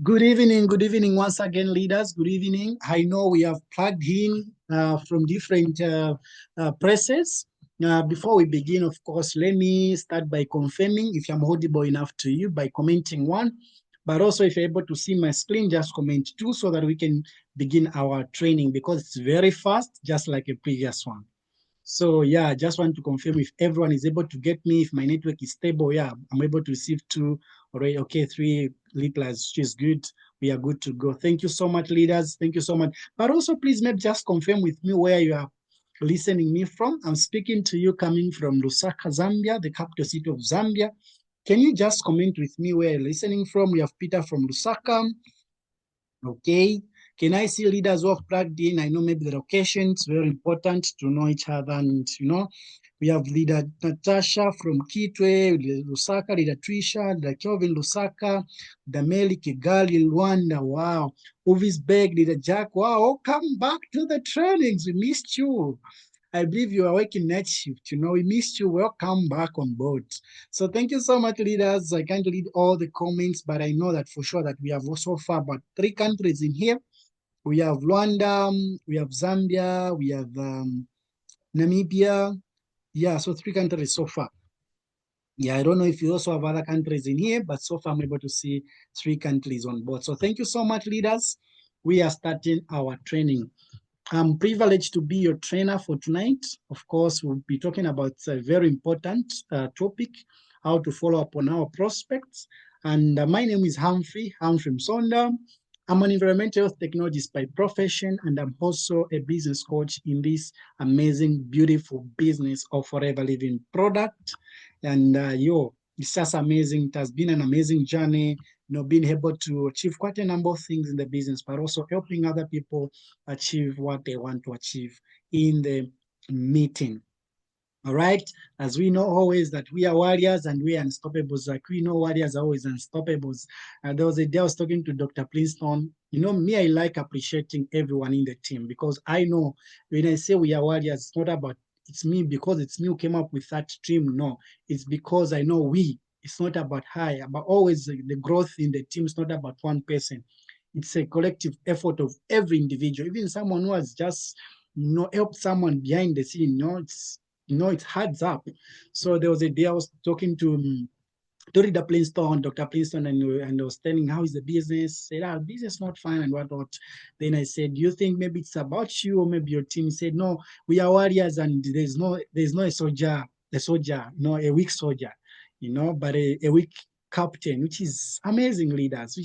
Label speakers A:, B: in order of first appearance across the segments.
A: Good evening once again, leaders. Good evening. I know we have plugged in from different presses. Before we begin, of course, let me start by confirming if I'm audible enough to you by commenting one. But also, if you're able to see my screen, just comment two so that we can begin our training because it's very fast, just like a previous one. So yeah, I just want to confirm if everyone is able to get me, if my network is stable. Yeah, I'm able to receive two already. Okay, three replies, which is good. We are good to go. Thank you so much, leaders. Thank you so much. But also, please maybe just confirm with me where you are listening me from. I'm speaking to you coming from Lusaka, Zambia, the capital city of Zambia. Can you just comment with me where you're listening from? We have Peter from Lusaka. Okay. Can I see leaders who have plugged in? I know maybe the location is very important to know each other. And, we have leader Natasha from Kitwe, leader Lusaka, leader Trisha, leader Kelvin Lusaka, Dameli Kigali, Rwanda. Wow. Uvis Beg, leader Jack. Wow. Come back to the trainings. We missed you. I believe you are working night shift. We missed you. Welcome back on board. So thank you so much, leaders. I can't read all the comments, but I know that for sure that we have so far about 3 countries in here. We have Rwanda, we have Zambia, we have Namibia. Yeah, so 3 countries so far. Yeah, I don't know if you also have other countries in here, but so far I'm able to see 3 countries on board. So thank you so much, leaders. We are starting our training. I'm privileged to be your trainer for tonight. Of course, we'll be talking about a very important topic, how to follow up on our prospects. And my name is Humphrey Msonda. I'm an environmental health technologist by profession, and I'm also a business coach in this amazing, beautiful business of Forever Living product. And it's just amazing. It has been an amazing journey, being able to achieve quite a number of things in the business, but also helping other people achieve what they want to achieve in the meeting. All right. As we know always that we are warriors and we are unstoppables. Like we know warriors are always unstoppables. And there was a day I was talking to Dr. Princeton. Me, I like appreciating everyone in the team because I know when I say we are warriors, it's not about it's me because it's me who came up with that team. No, it's because I know it's not about but always the growth in the team is not about one person. It's a collective effort of every individual, even someone who has just helped someone behind the scene. It adds up. So there was a day I was talking to Dr. Princeton, and I was telling how is the business. Said, business not fine and what. Then I said, do you think maybe it's about you or maybe your team? He said, no, we are warriors and there's no a weak soldier, but a weak captain, which is amazing leaders,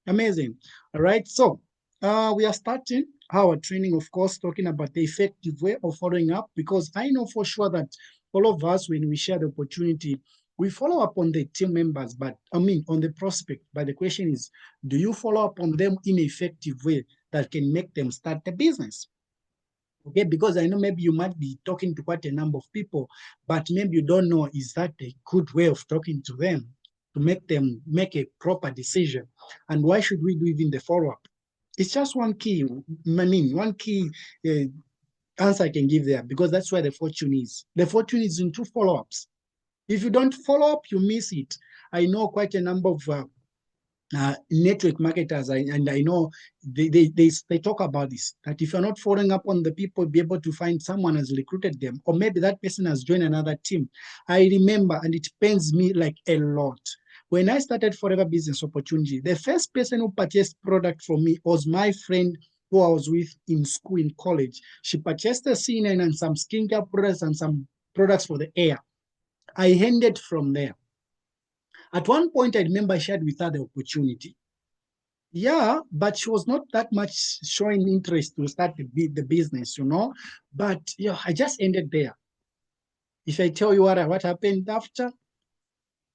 A: amazing. All right, so we are starting our training, of course, talking about the effective way of following up, because I know for sure that all of us, when we share the opportunity, we follow up on the team members, on the prospect. But the question is, do you follow up on them in an effective way that can make them start the business? Okay, because I know maybe you might be talking to quite a number of people, but maybe you don't know, is that a good way of talking to them to make them make a proper decision? And why should we do even the follow-up? It's just one key, one key answer I can give there, because that's where the fortune is. The fortune is in 2 follow-ups. If you don't follow up, you miss it. I know quite a number of network marketers, and I know they talk about this, that if you're not following up on the people, be able to find someone has recruited them, or maybe that person has joined another team. I remember, and it pains me like a lot. When I started Forever Business Opportunity, the first person who purchased product from me was my friend who I was with in school, in college. She purchased a C9 and some skincare products and some products for the hair. I ended from there. At one point, I remember I shared with her the opportunity. Yeah, but she was not that much showing interest to start the business, But I just ended there. If I tell you what happened after,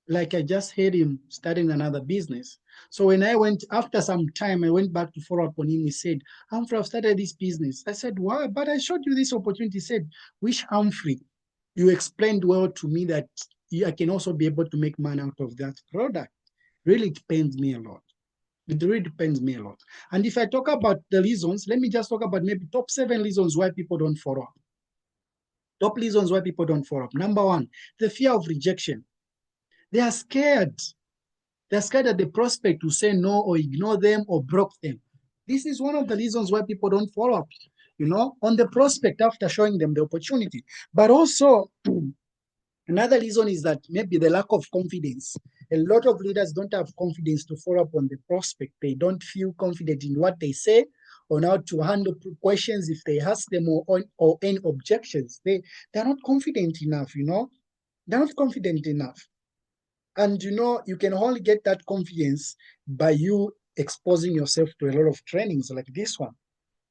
A: like I just heard him starting another business. So when I went, after some time, I went back to follow up on him. He said, Humphrey, I've started this business. I said, why? But I showed you this opportunity. He said, which Humphrey? You explained well to me that I can also be able to make money out of that product. Really depends me a lot. It really depends me a lot. And if I talk about the reasons, let me just talk about maybe top 7 reasons why people don't follow up. Top reasons why people don't follow up. Number 1, the fear of rejection. They are scared. They're scared that the prospect will say no or ignore them or block them. This is one of the reasons why people don't follow up, on the prospect after showing them the opportunity. But also, another reason is that maybe the lack of confidence. A lot of leaders don't have confidence to follow up on the prospect. They don't feel confident in what they say or how to handle questions if they ask them or any objections. They're not confident enough, They're not confident enough. And you can only get that confidence by you exposing yourself to a lot of trainings like this one,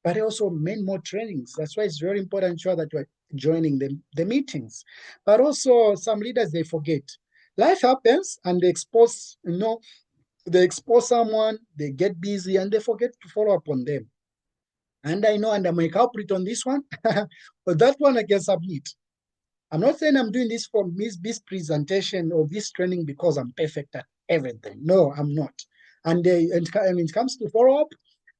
A: but also many more trainings. That's why it's very important sure that you're joining the meetings. But also some leaders, they forget. Life happens and they expose someone, they get busy and they forget to follow up on them. And I know, and I'm a culprit on this one, but that one I can submit. I'm not saying I'm doing this for this presentation or this training because I'm perfect at everything. No, I'm not. And when it comes to follow up,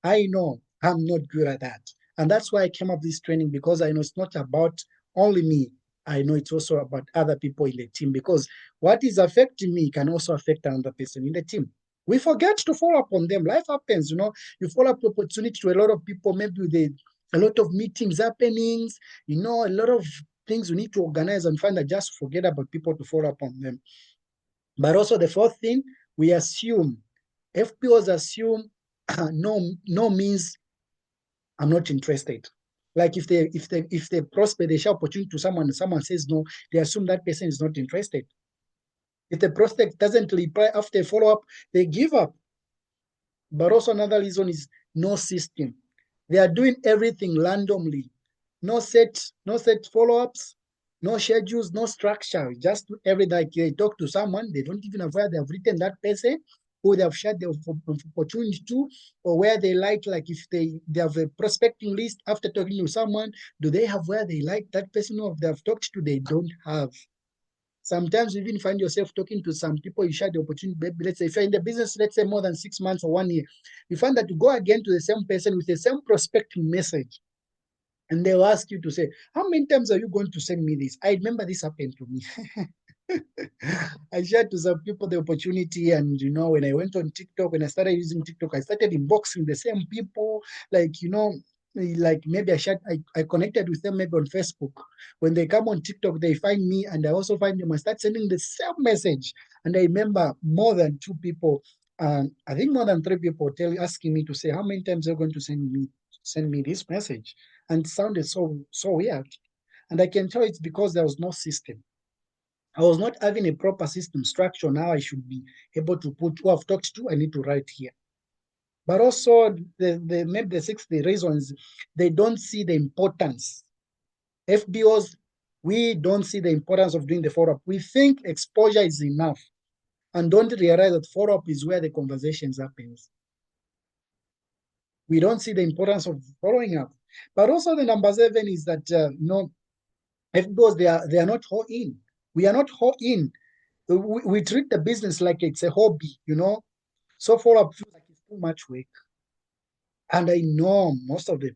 A: I know I'm not good at that. And that's why I came up with this training, because I know it's not about only me. I know it's also about other people in the team, because what is affecting me can also affect another person in the team. We forget to follow up on them. Life happens, you follow up opportunity to a lot of people, maybe with a lot of meetings happenings, a lot of things we need to organize and find that just forget about people to follow up on them. But also the fourth thing, we assume, FPOs assume no means I'm not interested. Like if they prospect, they show opportunity to someone and someone says no, they assume that person is not interested. If the prospect doesn't reply after follow-up, they give up. But also another reason is no system. They are doing everything randomly. No set follow-ups, no schedules, no structure. Just every day they talk to someone, they don't even have where they have written that person, who they have shared the opportunity to, or where they like if they have a prospecting list after talking to someone, do they have where they like that person, or if they have talked to, they don't have. Sometimes you even find yourself talking to some people you share the opportunity. Maybe let's say if you're in the business, let's say more than 6 months or 1 year, you find that you go again to the same person with the same prospecting message. And they'll ask you to say, how many times are you going to send me this? I remember this happened to me. I shared to some people the opportunity, and when I went on TikTok, when I started using TikTok, I started inboxing the same people, like maybe I connected with them maybe on Facebook. When they come on TikTok, they find me, and I also find them. I start sending the same message, and I remember more than 2 people, I think more than 3 people asking me to say, how many times are you going to send me this message? And it sounded so weird. And I can tell it's because there was no system. I was not having a proper system structure. Now I should be able to put who I've talked to, I need to write here. But also maybe the sixth reason is they don't see the importance. FBOs, we don't see the importance of doing the follow-up. We think exposure is enough and don't realize that follow-up is where the conversations happens. We don't see the importance of following up. But also the number 7 is that, FBOs, they are not all in. We are not all in. We treat the business like it's a hobby, So follow-up feels like it's too much work. And I know most of the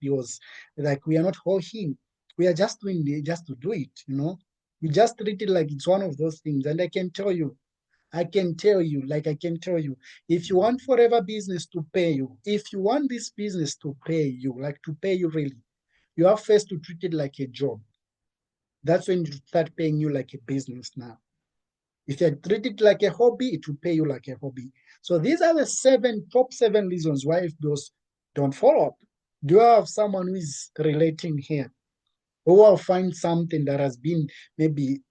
A: FPOs, like we are not all in. We are just doing it just to do it, We just treat it like it's one of those things. And I can tell you, if you want Forever Business to pay you, if you want this business to pay you, really, you have first to treat it like a job. That's when you start paying you like a business now. If you treat it like a hobby, it will pay you like a hobby. So these are the top 7 reasons why FBOs don't follow up. Do you have someone who is relating here? Who will find something that has been maybe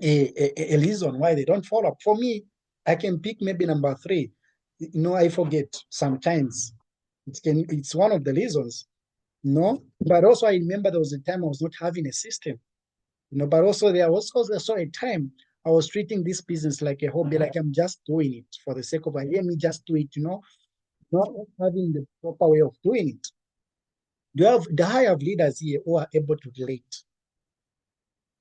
A: a reason why they don't follow up? For me, I can pick maybe number 3. I forget sometimes. It's one of the reasons. But also I remember there was a time I was not having a system. But also there was also a time I was treating this business like a hobby, like I'm just doing it for the sake of it. Let me just do it, not having the proper way of doing it. Do I have leaders here who are able to relate?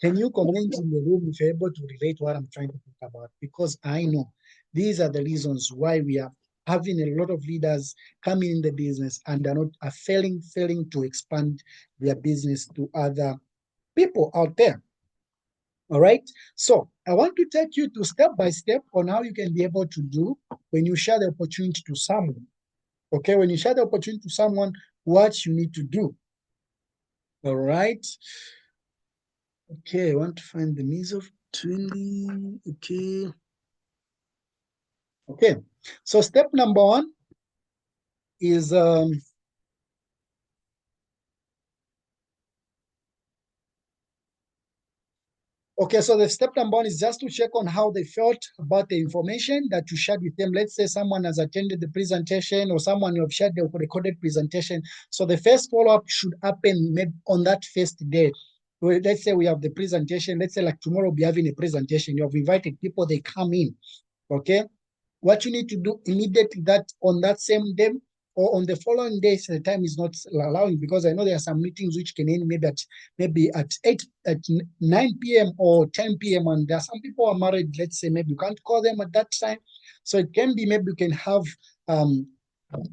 A: Can you comment in the room if you're able to relate what I'm trying to talk about? Because I know these are the reasons why we are having a lot of leaders coming in the business and are failing to expand their business to other people out there. All right. So I want to take you to step by step on how you can be able to do when you share the opportunity to someone. Okay. When you share the opportunity to someone, what you need to do. All right. Okay. I want to find the means of 20. Okay. Okay. So step number one is okay, so the step number one is just to check on how they felt about the information that you shared with them. Let's say someone has attended the presentation or someone you have shared the recorded presentation. So the first follow-up should happen maybe on that first day. Let's say we have the presentation. Let's say like tomorrow we'll be having a presentation. You have invited people, they come in. Okay. What you need to do immediately that on that same day or on the following days, the time is not allowing because I know there are some meetings which can end maybe at 9 p.m. or 10 p.m. and there are some people who are married. Let's say maybe you can't call them at that time, so it can be maybe you can have um,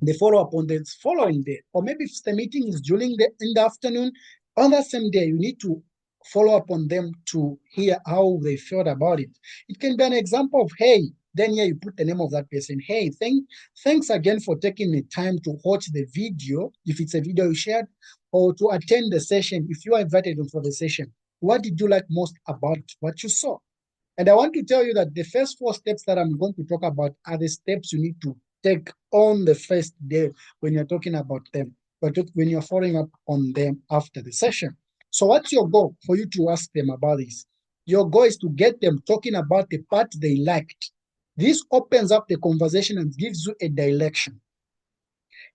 A: the follow up on the following day, or maybe if the meeting is during the in the afternoon, on that same day you need to follow up on them to hear how they felt about it. It can be an example of, hey, then here you put the name of that person. Hey, thanks again for taking the time to watch the video, if it's a video you shared, or to attend the session if you are invited for the session. What did you like most about what you saw? And I want to tell you that the first four steps that I'm going to talk about are the steps you need to take on the first day when you're talking about them, but when you're following up on them after the session. So, what's your goal for you to ask them about this? Your goal is to get them talking about the part they liked. This opens up the conversation and gives you a direction.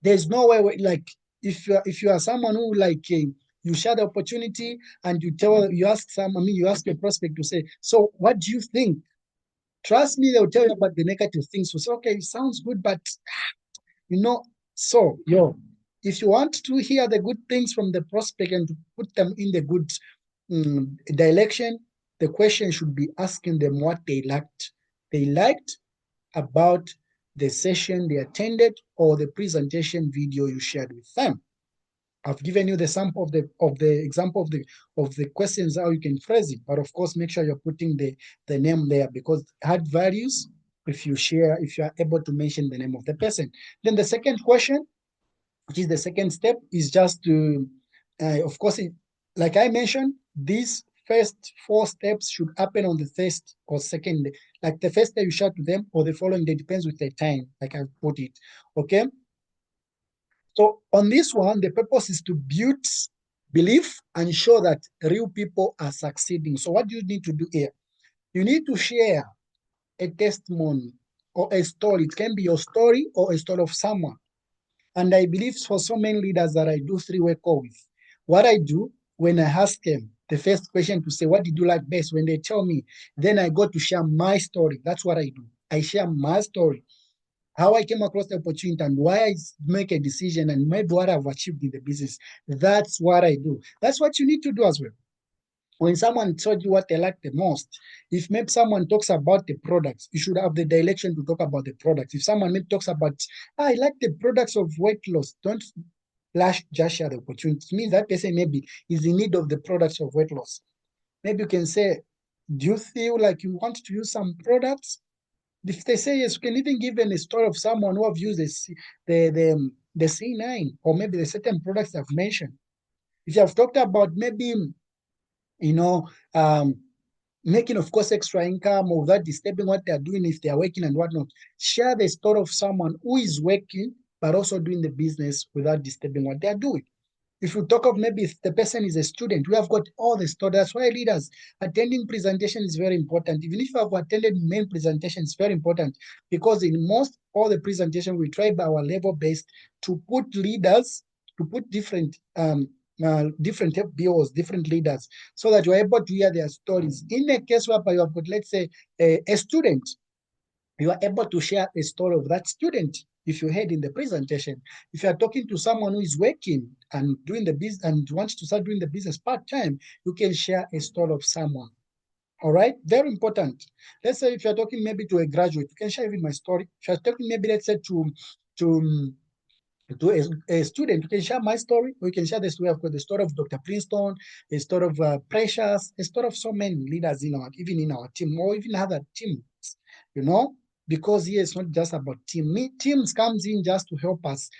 A: There's no way like if you are someone who like you share the opportunity and you ask your prospect to say, so what do you think? Trust me, they'll tell you about the negative things. So say, okay, it sounds good, but you know, so if you want to hear the good things from the prospect and to put them in the good direction, the question should be asking them what they liked. They liked about the session they attended or the presentation video you shared with them. I've given you the sample of the example of the questions how you can phrase it, but of course make sure you're putting the name there because add values if you are able to mention the name of the person. Then the second question, which is the second step, is just to of course like I mentioned, these first four steps should happen on the first or second day. Like the first day you share to them or the following day, depends with the time, like I put it. Okay. So on this one, the purpose is to build belief and show that real people are succeeding. So what do you need to do here? You need to share a testimony or a story. It can be your story or a story of someone. And I believe for so many leaders that I do three-way call with, what I do when I ask them the first question to say, what did you like best? When they tell me, then I go to share my story. That's what I do. I share my story, how I came across the opportunity and why I make a decision and maybe what I've achieved in the business. That's what I do. That's what you need to do as well. When someone told you what they like the most, if maybe someone talks about the products, you should have the direction to talk about the products. If someone maybe talks about, I like the products of weight loss, don't just share the opportunity. It means that person maybe is in need of the products of weight loss. Maybe you can say, do you feel like you want to use some products? If they say yes, we can even give them a story of someone who have used the C9 or maybe the certain products I've mentioned. If you have talked about maybe, you know, making, of course, extra income or without disturbing what they're doing if they're working and whatnot, share the story of someone who is working but also doing the business without disturbing what they're doing. If you talk of maybe if the person is a student, we have got all the stories. That's why leaders attending presentation is very important. Even if you have attended main presentation, it's very important because in most all the presentation we try by our level based to put leaders, to put different FBOs, different leaders, so that you're able to hear their stories. In a case whereby you have got, let's say, a student, you are able to share a story of that student if you heard in the presentation. If you are talking to someone who is working and doing the business and wants to start doing the business part-time, you can share a story of someone. All right, very important. Let's say if you're talking maybe to a graduate, you can share even my story. If you're talking maybe, let's say to to a student, you can share my story, or you can share the story of the story of Dr. Princeton, a story of Precious, a story of so many leaders in our, even in our team, or even other teams, you know, because here it's not just about team. Teams comes in just to help us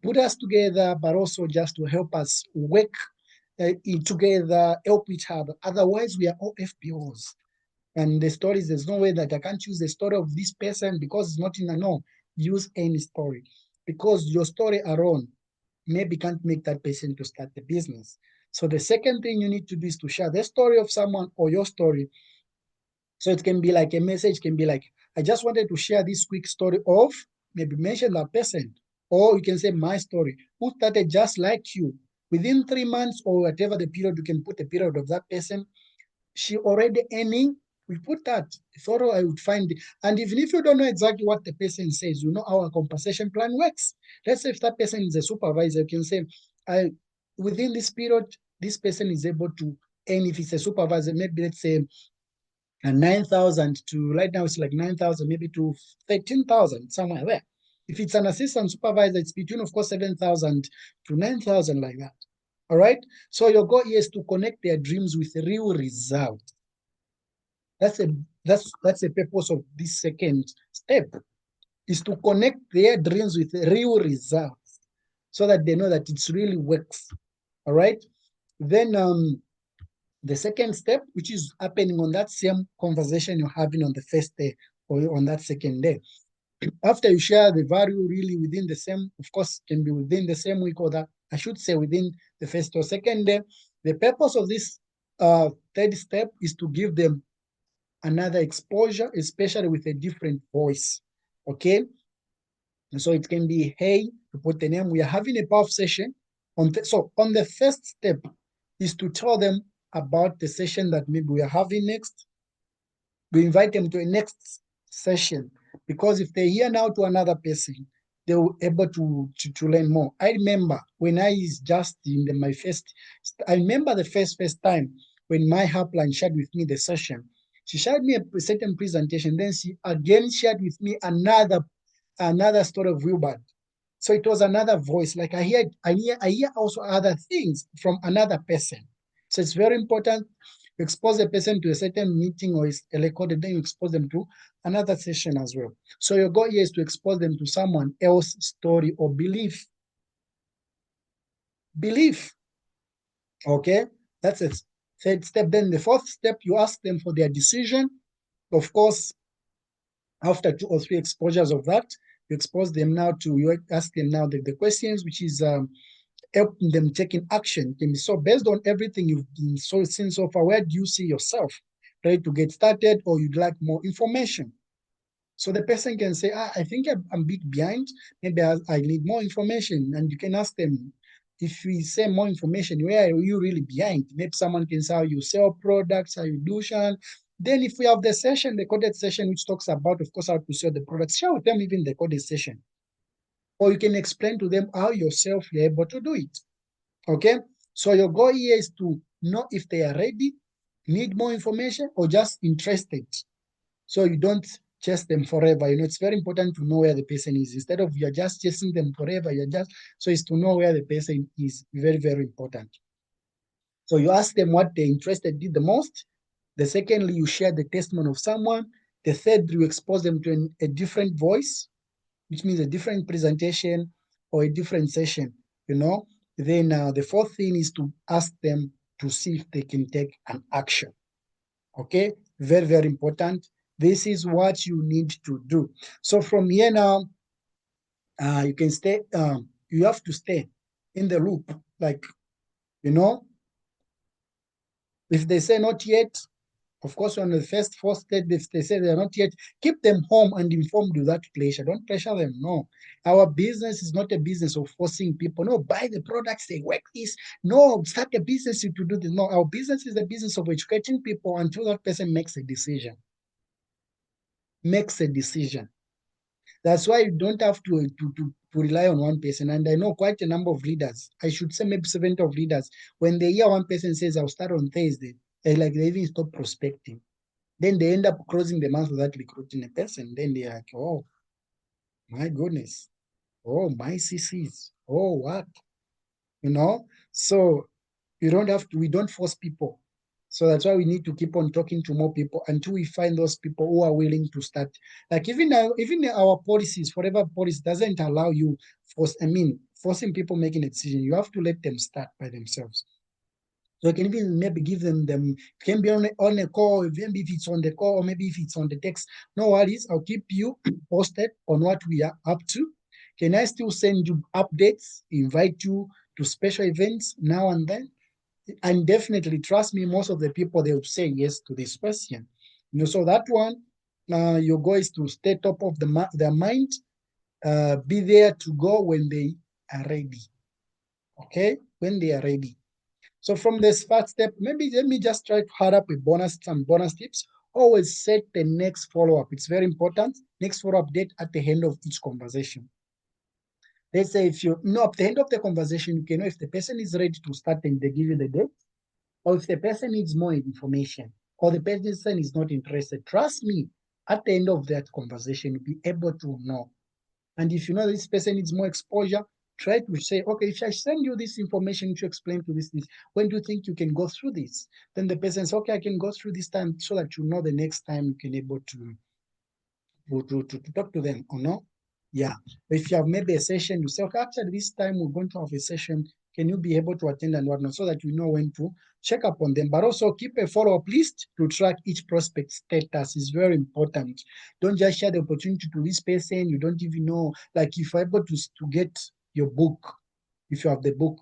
A: put us together, but also just to help us work together, help each other. Otherwise, we are all FPOs. And the stories, there's no way that I can't use the story of this person because it's not in a no. Use any story. Because your story alone maybe can't make that person to start the business. So the second thing you need to do is to share the story of someone or your story. So it can be like a message, can be like, I just wanted to share this quick story of, maybe mention that person. Or you can say my story, who started just like you. Within 3 months or whatever the period, you can put the period of that person. She already earning, we put that. Thorough, I would find it. And even if you don't know exactly what the person says, you know how a compensation plan works. Let's say if that person is a supervisor, you can say, within this period, this person is able to earn, if it's a supervisor, maybe let's say 9,000 to, right now it's like 9,000, maybe to 13,000, somewhere there. If it's an assistant supervisor, it's between, of course, 7,000 to 9,000, like that. All right. So your goal is to connect their dreams with real results. That's the purpose of this second step, is to connect their dreams with real results so that they know that it really works. All right. Then the second step, which is happening on that same conversation you're having on the first day or on that second day. After you share the value really within the same, of course, can be within the same week, or that I should say within the first or second day. The purpose of this third step is to give them another exposure, especially with a different voice. Okay. And so it can be, hey, to put the name, we are having a POF session. So on the first step is to tell them about the session that maybe we are having next. We invite them to a next session, because if they hear now to another person, they will be able to learn more. I remember when I is just in my first, I remember the first time when my helpline shared with me the session. She shared me a certain presentation, then she again shared with me another story of Wilbert. So it was another voice. Like I hear also other things from another person. So it's very important you expose a person to a certain meeting or is recorded, then you expose them to another session as well. So your goal here is to expose them to someone else's story or belief. Belief. Okay, that's a third step. Then the fourth step, you ask them for their decision. Of course, after 2 or 3 exposures of that, you expose them now to, you ask them now the questions, which is helping them taking action. So based on everything you've been seen so far, where do you see yourself ready to get started, or you'd like more information? So the person can say, I think I'm a bit behind. Maybe I need more information. And you can ask them, if we say more information, where are you really behind? Maybe someone can say how you sell products, how you do share. Then if we have the session, the coded session, which talks about, of course, how to sell the products, share with them even the coded session. Or you can explain to them how yourself you're able to do it. Okay? So your goal here is to know if they are ready, need more information, or just interested. So you don't chase them forever. You know, it's very important to know where the person is. Instead of you're just chasing them forever, so it's to know where the person is. Very, very important. So you ask them what they're interested in the most. The secondly, you share the testimony of someone. The third, you expose them to a different voice, which means a different presentation or a different session, you know. Then the fourth thing is to ask them to see if they can take an action. Okay, very, very important. This is what you need to do. So from here now, you can stay, you have to stay in the loop. Like, you know, if they say not yet, of course, on the first, fourth step, if they say they're not yet, keep them home and informed without pressure. Don't pressure them. No. Our business is not a business of forcing people. No, buy the products, they work this. No, start a business to do this. No, our business is the business of educating people until that person makes a decision. Makes a decision. That's why you don't have to rely on one person. And I know quite a number of leaders, I should say maybe 70 of leaders, when they hear one person says, I'll start on Thursday, they even stop prospecting. Then they end up closing the month without recruiting a person. Then they're like, oh, my goodness. Oh, my CCs. Oh, what? You know? So you don't have to, we don't force people. So that's why we need to keep on talking to more people until we find those people who are willing to start. Like even our policies, whatever policy doesn't allow you forcing people making a decision. You have to let them start by themselves. So I can even maybe give them it can be on a call, maybe if it's on the call or maybe if it's on the text. No worries, I'll keep you posted on what we are up to. Can I still send you updates, invite you to special events now and then? And definitely trust me, most of the people they will say yes to this question. So that one, your goal is to stay top of their mind, be there to go when they are ready. Okay, when they are ready. So from this first step, maybe let me just try to add up with some bonus tips. Always set the next follow-up. It's very important. Next follow-up date at the end of each conversation. Let's say if you know at the end of the conversation, you can know if the person is ready to start and they give you the date, or if the person needs more information, or the person is not interested. Trust me, at the end of that conversation, you'll be able to know. And if you know this person needs more exposure, try to say, okay, if I send you this information to explain to this, when do you think you can go through this? Then the person says, okay, I can go through this time so that you know the next time you can able to talk to them or no. Yeah. If you have maybe a session, you say, okay, actually this time we're going to have a session. Can you be able to attend and whatnot so that you know when to check up on them? But also keep a follow-up list to track each prospect status is very important. Don't just share the opportunity to this person. You don't even know, like if you're able to get your book, if you have the book,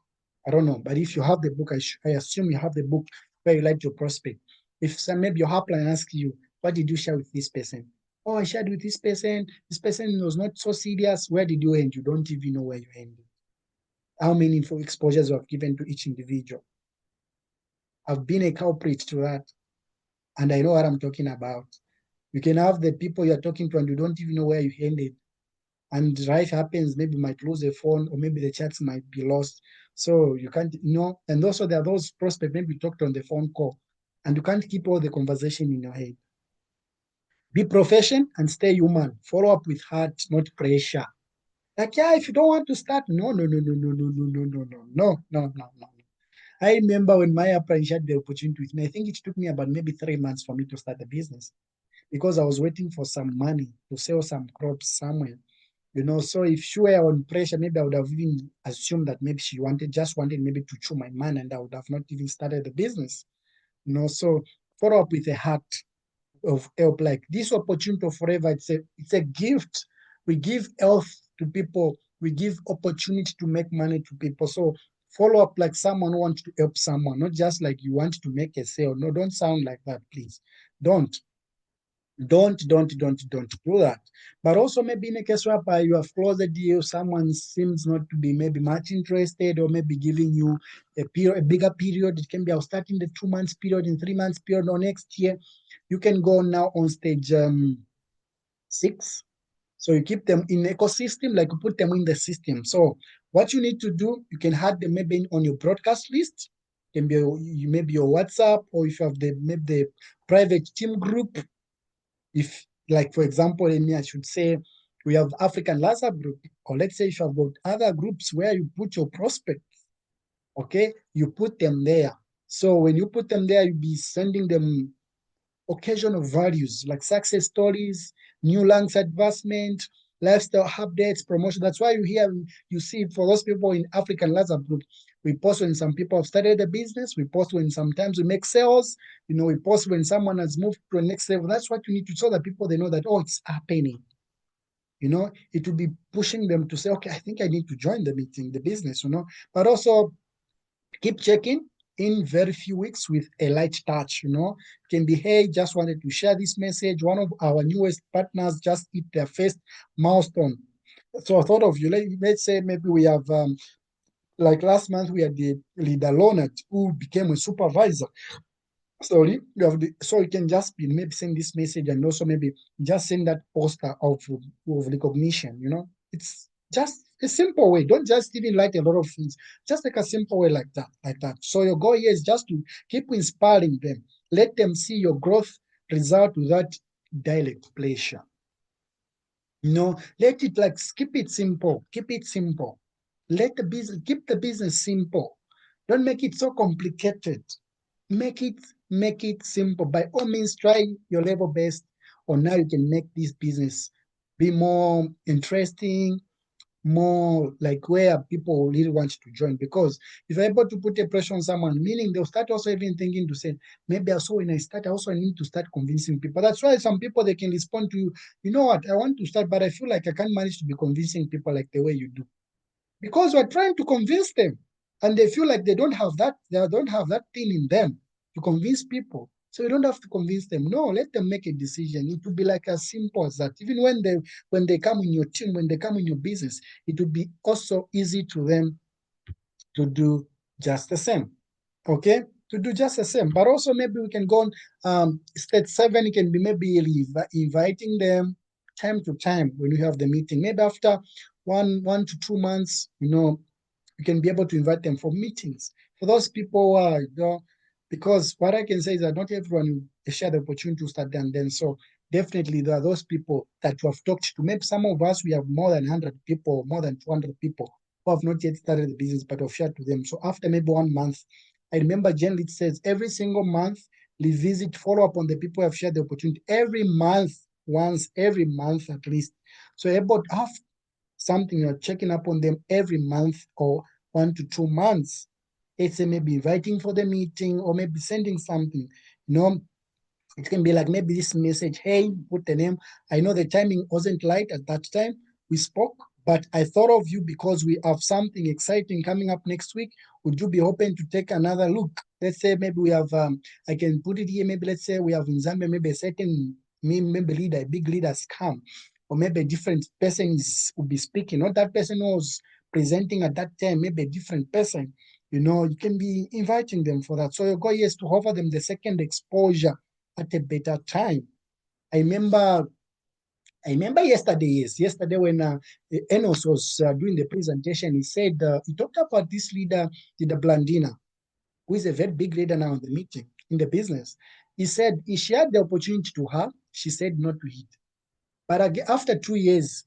A: I don't know, but if you have the book, I assume you have the book where you like your prospect. If some, maybe your upline asks you, what did you share with this person? Oh, I shared with this person. This person was not so serious. Where did you end? You don't even know where you ended. How many exposures you have given to each individual. I've been a culprit to that, and I know what I'm talking about. You can have the people you're talking to, and you don't even know where you ended. And life happens, maybe you might lose a phone, or maybe the chats might be lost. So you can't, and also there are those prospects, maybe you talked on the phone call, and you can't keep all the conversation in your head. Be professional and stay human. Follow up with heart, not pressure. Like, yeah, if you don't want to start, no, no, no, no, no, no, no, no, no, no, no, no, no, no. I remember when my apprenticeship had the opportunity with me, I think it took me about maybe 3 months for me to start a business because I was waiting for some money to sell some crops somewhere. So if she were on pressure, maybe I would have even assumed that maybe she just wanted maybe to chew my money and I would have not even started the business. So follow up with a heart of help. Like this opportunity of forever, it's a gift. We give health to people. We give opportunity to make money to people. So follow up like someone who wants to help someone, not just like you want to make a sale. No, don't sound like that, please. Don't. Don't do that. But also maybe in a case where you have closed the deal, someone seems not to be maybe much interested or maybe giving you a bigger period. It can be I'll start in the 2 months period, in 3 months period, or next year. You can go now on stage 6. So you keep them in ecosystem, like you put them in the system. So what you need to do, you can add them maybe on your broadcast list. It can be maybe your WhatsApp, or if you have maybe the private team group. If, like, for example, I should say we have African Lazar group, or let's say if you have got other groups where you put your prospects, okay, you put them there. So when you put them there, you'll be sending them occasional values like success stories, new lungs advancement, lifestyle updates, promotion. That's why you see for those people in African Lazar group, we post when some people have started a business, we post when sometimes we make sales, we post when someone has moved to a next level. That's what you need to show that people they know that, oh, it's happening. It will be pushing them to say, okay, I think I need to join the meeting, the business, but also keep checking in very few weeks with a light touch. Can be, hey, just wanted to share this message. One of our newest partners just hit their first milestone. So I thought of you. Let's say maybe we have, like last month, we had the leader Leonard who became a supervisor. Sorry, so you can just be maybe send this message and also maybe just send that poster of recognition. It's just a simple way. Don't just even like a lot of things. Just like a simple way like that. So your goal here is just to keep inspiring them. Let them see your growth result without direct pleasure. Let it like keep it simple. Keep it simple. Let the business keep the business simple. Don't make it so complicated. Make it simple. By all means, try your level best on how you can make this business be more interesting, more like where people really want to join. Because if you're able to put a pressure on someone, meaning they'll start also even thinking to say, maybe also when I start, I need to start convincing people. That's why some people they can respond to you, you know what, I want to start, but I feel like I can't manage to be convincing people like the way you do. Because we're trying to convince them. And they feel like they don't have that thing in them to convince people. So you don't have to convince them. No, let them make a decision. It will be like as simple as that. Even when they come in your team, when they come in your business, it will be also easy to them to do just the same. Okay? To do just the same. But also maybe we can go on step 7, it can be maybe inviting them time to time when we have the meeting. Maybe after 1 to 2 months, you can be able to invite them for meetings. For those people who are, because what I can say is that not everyone will share the opportunity to start there and then. So definitely there are those people that you have talked to. Maybe some of us, we have more than 100 people, more than 200 people who have not yet started the business, but have shared to them. So after maybe 1 month, I remember generally it says every single month, revisit, follow up on the people who have shared the opportunity every month, once every month at least. So about half something you're checking up on them every month or 1 to 2 months. Let's say maybe inviting for the meeting or maybe sending something. It can be like maybe this message, hey, put the name. I know the timing wasn't light at that time. We spoke, but I thought of you because we have something exciting coming up next week. Would you be open to take another look? Let's say maybe we have, I can put it here, maybe let's say we have in Zambia, maybe a certain maybe leader, a big leader has come, or maybe a different person will be speaking. Not that person was presenting at that time, maybe a different person. You can be inviting them for that. So your goal is to offer them the second exposure at a better time. I remember yesterday when Enos was doing the presentation, he said, he talked about this leader Blandina, who is a very big leader now in the meeting, in the business. He said he shared the opportunity to her. She said not to it. But after 2 years,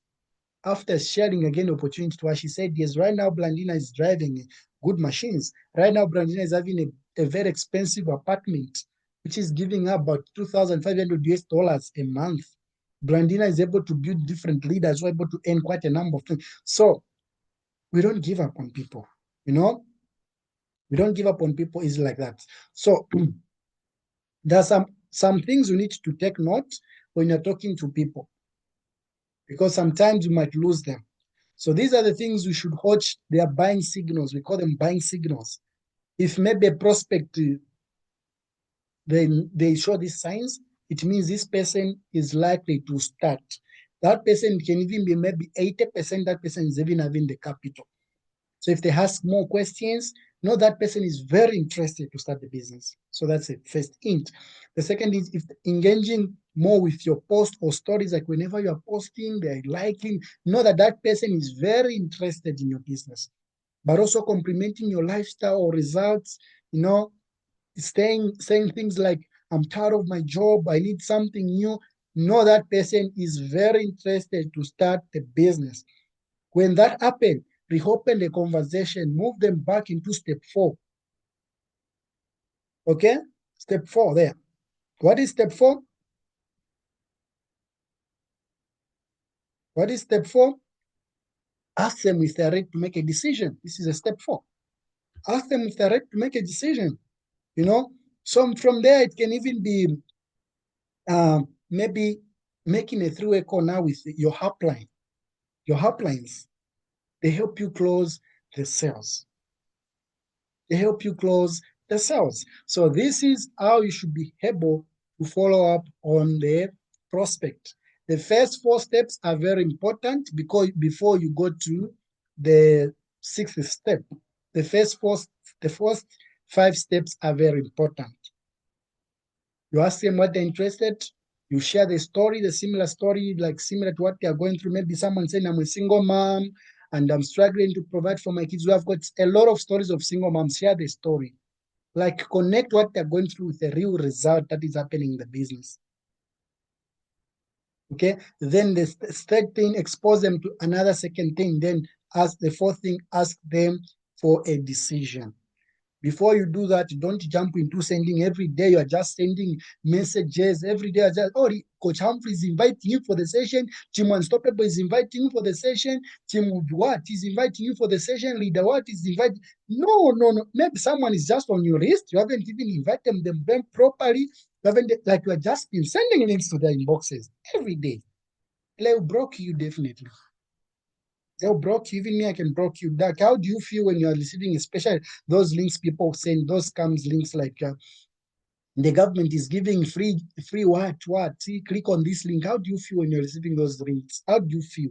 A: after sharing again the opportunity to her, she said, yes, right now Blandina is driving good machines. Right now, Blandina is having a very expensive apartment, which is giving her about $2,500 a month. Blandina is able to build different leaders who are able to earn quite a number of things. So we don't give up on people, we don't give up on people easily like that. So there are some things you need to take note when you're talking to people, because sometimes you might lose them. So these are the things we should watch. They are buying signals. We call them buying signals. If maybe a prospect, they show these signs, it means this person is likely to start. That person can even be maybe 80%, that person is even having the capital. So if they ask more questions, know that person is very interested to start the business. So that's the first hint. The second is if engaging more with your post or stories, like whenever you are posting, they're liking, know that that person is very interested in your business. But also complimenting your lifestyle or results, saying things like, I'm tired of my job, I need something new. Know that person is very interested to start the business. When that happens, reopen the conversation, move them back into step 4. Okay? Step 4 there. What is step 4? What is step 4? Ask them if they're ready to make a decision. This is a step 4. Ask them if they're ready to make a decision. So from there, it can even be maybe making a three-way call now with your upline. Your uplines, they help you close the sales. They help you close the sales. So this is how you should be able to follow up on the prospect. The first 4 steps are very important because before you go to the 6th step, the first 5 steps are very important. You ask them what they're interested. You share the story, the similar story, like similar to what they are going through. Maybe someone saying, I'm a single mom and I'm struggling to provide for my kids. We have got a lot of stories of single moms. Share the story. Like connect what they're going through with the real result that is happening in the business. Okay, then the third thing, expose them to another second thing. Then ask the fourth thing, ask them for a decision. Before you do that, don't jump into sending every day. You are just sending messages every day. Just, oh, Coach Humphrey is inviting you for the session. Team Unstoppable is inviting you for the session. Team What is inviting you for the session. Leader What is inviting. No, no, no. Maybe someone is just on your list. You haven't even invited them properly. You haven't, like you have just been sending links to their inboxes every day. They'll block you definitely. They'll block you. Even me, I can block you. Like, how do you feel when you are receiving, especially those links people send, those scams links like the government is giving free what? See, click on this link. How do you feel when you're receiving those links? How do you feel?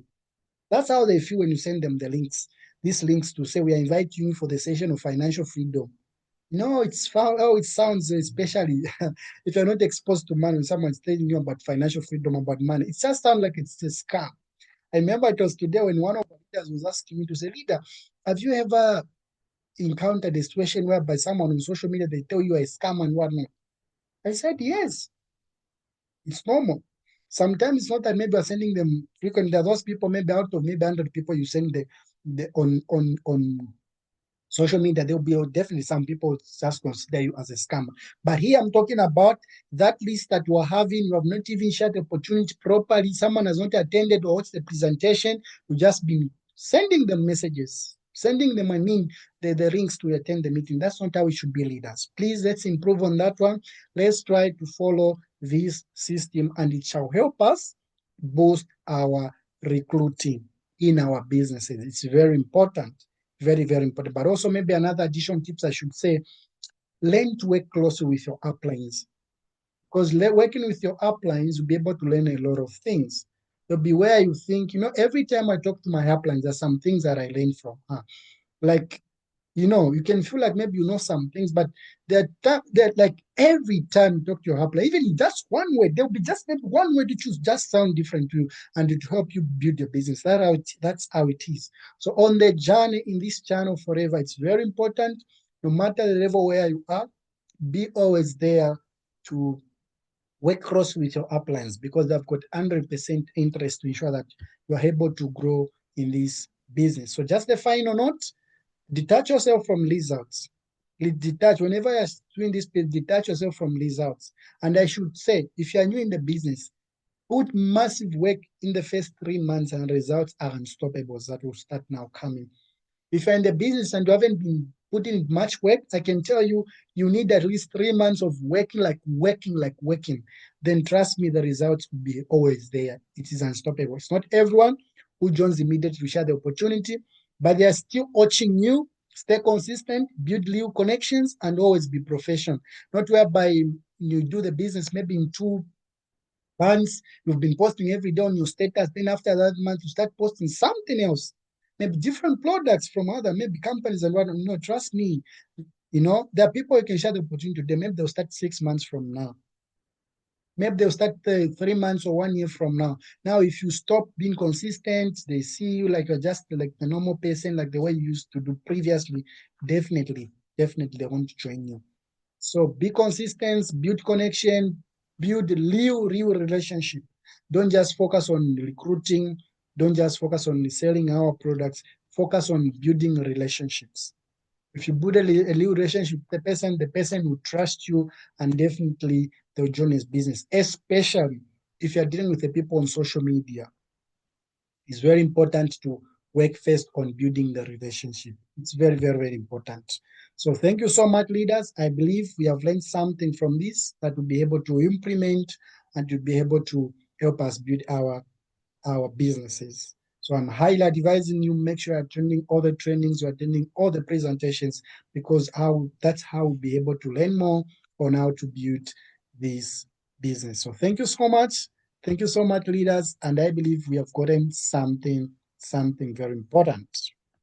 A: That's how they feel when you send them the links. These links to say we are inviting you for the session of financial freedom. No, it's found. Oh, it sounds especially if you're not exposed to money, when someone's telling you about financial freedom, about money, it just sounds like it's a scam. I remember it was today when one of the leaders was asking me to say, leader, have you ever encountered a situation whereby someone on social media, they tell you a scam and whatnot? I said, yes, it's normal. Sometimes it's not that maybe you're sending them frequently. There are those people, maybe out of maybe 100 people you send the on social media, there'll be definitely some people just consider you as a scammer. But here I'm talking about that list that you are having. You have not even shared the opportunity properly. Someone has not attended or watched the presentation. You just been sending them messages, sending them, I mean, the links to attend the meeting. That's not how we should be leaders. Please, let's improve on that one. Let's try to follow this system, and it shall help us boost our recruiting in our businesses. It's very important. Very, very important. But also maybe another additional tips I should say, learn to work closely with your uplines. Because working with your uplines, you'll be able to learn a lot of things. There'll be where you think, every time I talk to my uplines, there's some things that I learn from her. Like, you can feel like maybe you know some things, but that like every time you talk to your upline, even just one word, there'll be just maybe one word you choose, just sound different to you, and it help you build your business. That's how it is. So on the journey in this channel forever, it's very important, no matter the level where you are, be always there to work close with your uplines, because they've got 100% interest to ensure that you're able to grow in this business. So just the final note, detach yourself from results. Detach whenever you're doing this, detach yourself from results. And I should say, if you're new in the business, put massive work in the first 3 months, and results are unstoppable. That will start now coming. If you're in the business and you haven't been putting much work, I can tell you, you need at least 3 months of working. Then trust me, the results will be always there. It is unstoppable. It's not everyone who joins immediately to share the opportunity, but they are still watching you. Stay consistent, build new connections, and always be professional. Not whereby you do the business maybe in 2 months, you've been posting every day on your status. Then after that month, you start posting something else, maybe different products from other maybe companies and whatnot. Trust me, there are people you can share the opportunity to them. Maybe they'll start 6 months from now. Maybe they'll start 3 months or 1 year from now. Now, if you stop being consistent, they see you like you're just like the normal person, like the way you used to do previously. Definitely they want to join you. So be consistent, build connection, build real relationship. Don't just focus on recruiting. Don't just focus on selling our products. Focus on building relationships. If you build a real relationship with the person will trust you, and definitely they'll join his business, especially if you're dealing with the people on social media. It's very important to work first on building the relationship. It's very, very, very important. So thank you so much, leaders. I believe we have learned something from this that we'll be able to implement and to be able to help us build our businesses. So I'm highly advising you, make sure you're attending all the trainings, you're attending all the presentations, because that's how we'll be able to learn more on how to build this business. So thank you so much. Thank you so much, leaders. And I believe we have gotten something very important.